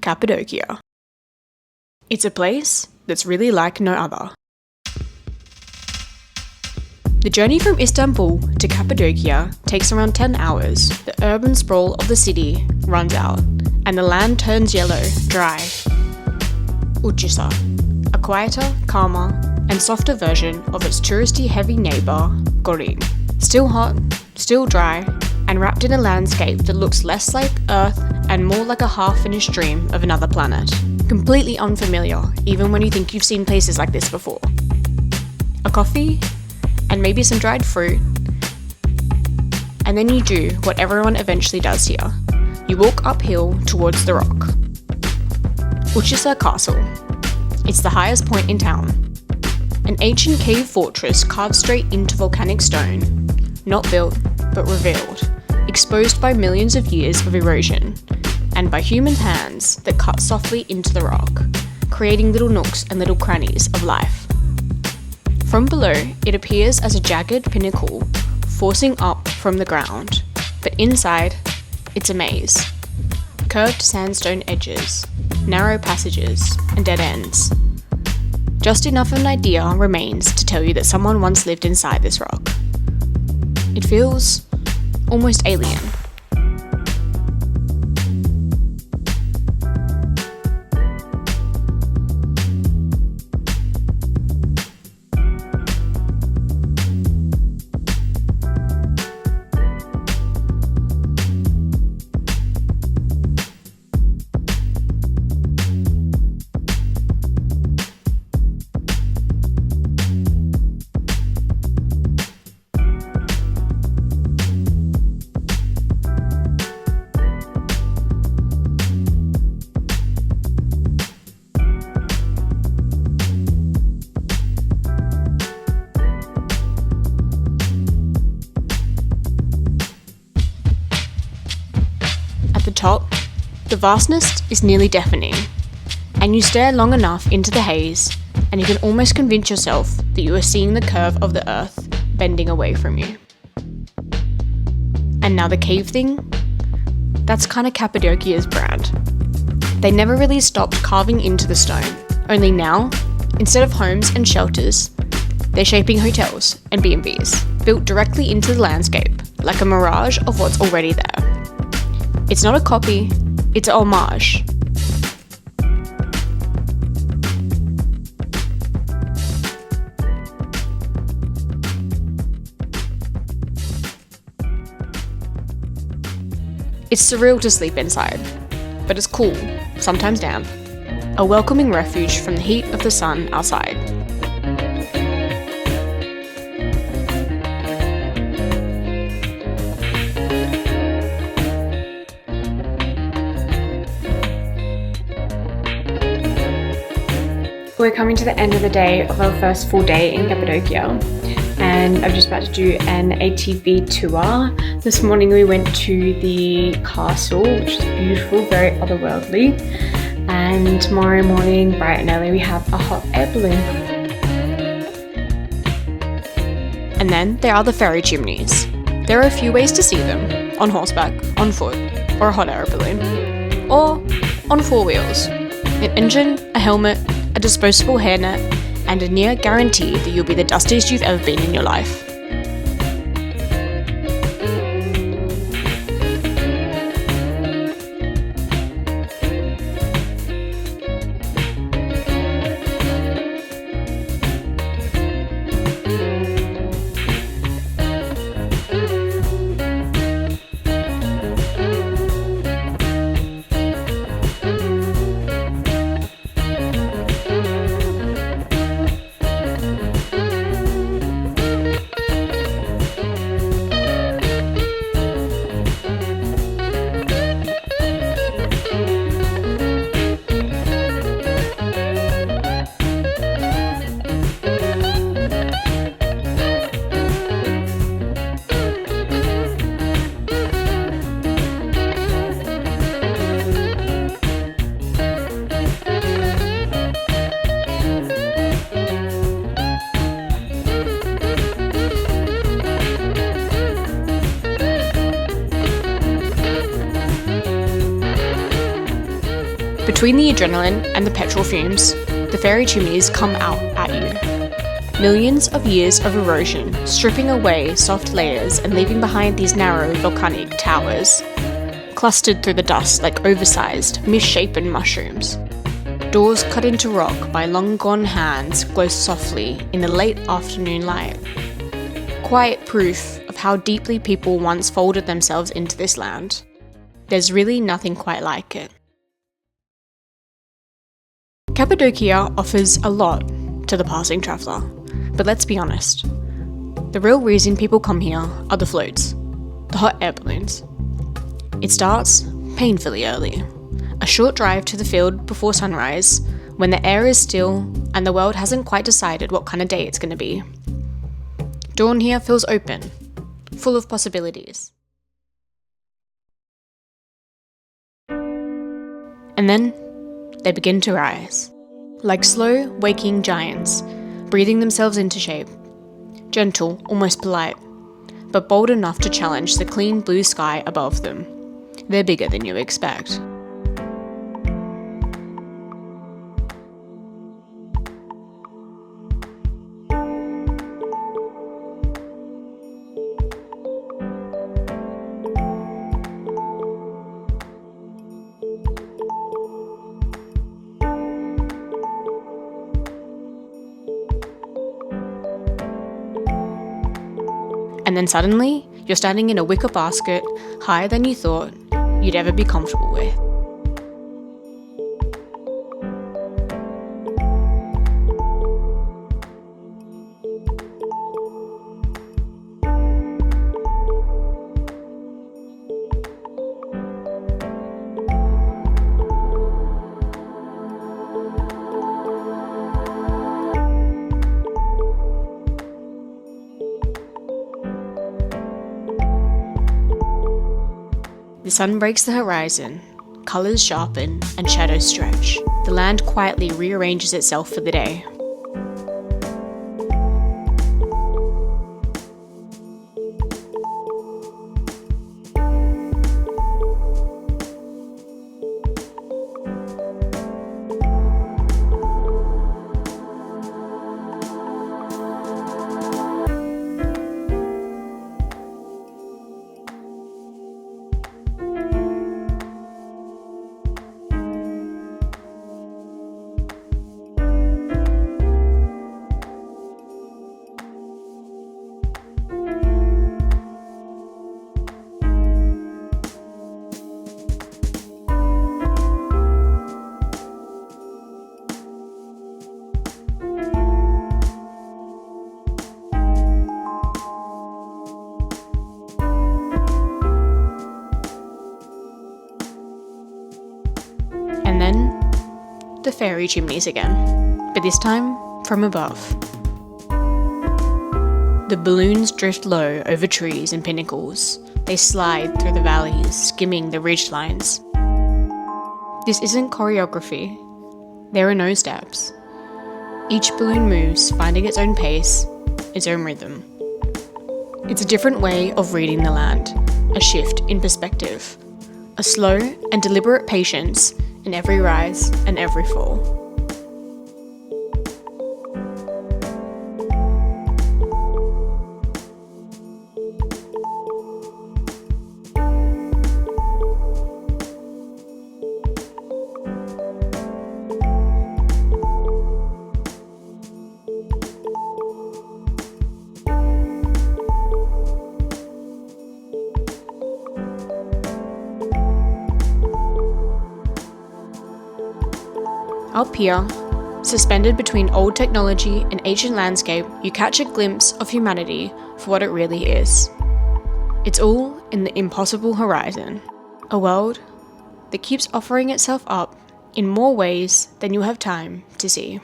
Cappadocia. It's a place that's really like no other. The journey from Istanbul to Cappadocia takes around 10 hours. The urban sprawl of the city runs out, and the land turns yellow, dry. Uçhisar, a quieter, calmer, and softer version of its touristy-heavy neighbour, Göreme. Still hot, still dry, and wrapped in a landscape that looks less like Earth and more like a half-finished dream of another planet. Completely unfamiliar, even when you think you've seen places like this before. A coffee, and maybe some dried fruit, and then you do what everyone eventually does here. You walk uphill towards the rock. Uçhisar Castle. It's the highest point in town. An ancient cave fortress carved straight into volcanic stone. Not built, but revealed. Exposed by millions of years of erosion, and by human hands that cut softly into the rock, creating little nooks and little crannies of life. From below, it appears as a jagged pinnacle, forcing up from the ground, but inside, it's a maze. Curved sandstone edges, narrow passages, and dead ends. Just enough of an idea remains to tell you that someone once lived inside this rock. It feels almost alien. At the top, the vastness is nearly deafening, and you stare long enough into the haze, and you can almost convince yourself that you are seeing the curve of the earth bending away from you. And now the cave thing? That's kind of Cappadocia's brand. They never really stopped carving into the stone, only now, instead of homes and shelters, they're shaping hotels and B&Bs, built directly into the landscape, like a mirage of what's already there. It's not a copy, it's an homage. It's surreal to sleep inside, but it's cool, sometimes damp, a welcoming refuge from the heat of the sun outside. We're coming to the end of the day of our first full day in Cappadocia, and I'm just about to do an ATV tour. This morning we went to the castle, which is beautiful, very otherworldly, and tomorrow morning, bright and early, we have a hot air balloon. And then there are the ferry chimneys. There are a few ways to see them: on horseback, on foot, or a hot air balloon, or on four wheels. An engine, a helmet, a disposable hairnet, and a near guarantee that you'll be the dustiest you've ever been in your life. Between the adrenaline and the petrol fumes, the fairy chimneys come out at you. Millions of years of erosion, stripping away soft layers and leaving behind these narrow volcanic towers, clustered through the dust like oversized, misshapen mushrooms. Doors cut into rock by long-gone hands glow softly in the late afternoon light. Quiet proof of how deeply people once folded themselves into this land. There's really nothing quite like it. Cappadocia offers a lot to the passing traveller, but let's be honest. The real reason people come here are the floats, the hot air balloons. It starts painfully early. A short drive to the field before sunrise, when the air is still and the world hasn't quite decided what kind of day it's going to be. Dawn here feels open, full of possibilities. And then they begin to rise, like slow, waking giants, breathing themselves into shape. Gentle, almost polite, but bold enough to challenge the clean blue sky above them. They're bigger than you expect. And then suddenly, you're standing in a wicker basket higher than you thought you'd ever be comfortable with. The sun breaks the horizon, colours sharpen and shadows stretch. The land quietly rearranges itself for the day. And then, the fairy chimneys again, but this time from above. The balloons drift low over trees and pinnacles. They slide through the valleys, skimming the ridgelines. This isn't choreography. There are no steps. Each balloon moves, finding its own pace, its own rhythm. It's a different way of reading the land, a shift in perspective, a slow and deliberate patience in every rise and every fall. Up here, suspended between old technology and ancient landscape, you catch a glimpse of humanity for what it really is. It's all in the impossible horizon, a world that keeps offering itself up in more ways than you have time to see.